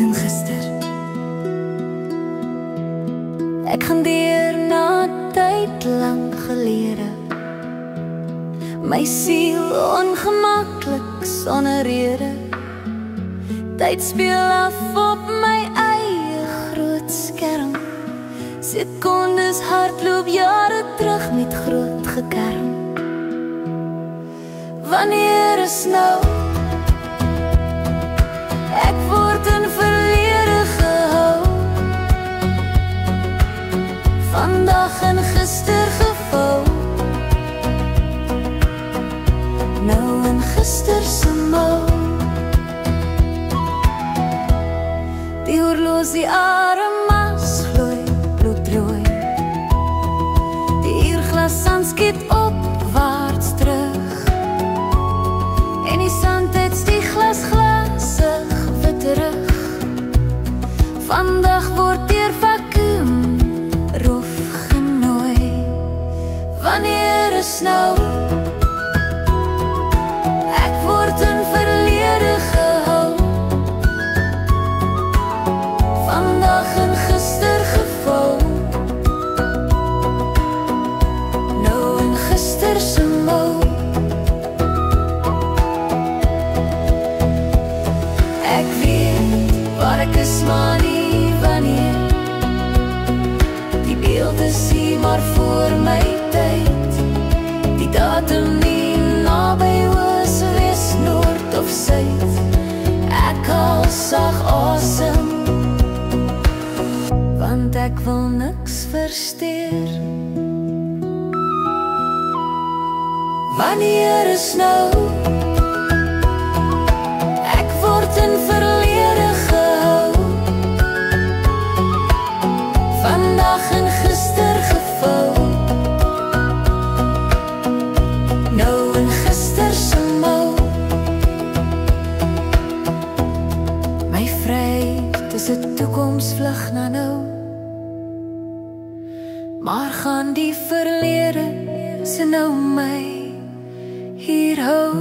en gister. Ek gaan deur na tyd lang gelede. My siel ongemaklik sonder rede. Tyd speel af op my eie groot skerm. Sekondes hardloop jare terug met groot gekerm. Wanneer is nou? Ek word in verlede gehou. Vandag en gister gevou. Nou en gister se mou. Die horlosie aremas gloei bloedrooi. Die uurglas sand skiet opwaarts terug. En die sandtyd die glas glasig wit terug. Vandag word deur vakuum rof genooi. Wanneer is nou? Ek word in verlede gehou. Vandag en gister gevou. Nou en gister se mou. Ek weet waar ek is, maar nie wanneer. Die beeld is hier maar voor my tyd. Die datum nie naby was, wes, noord of suid. Ek haal sag asem, want ek wil niks versteur. Wanneer is nou? Ek word in verlede gehou. Vandag en gister gevou. Nou en gister se mou. My vryheid is 'n toekomsvlug na nou. Maar gaan die verlede se nou my hier hou?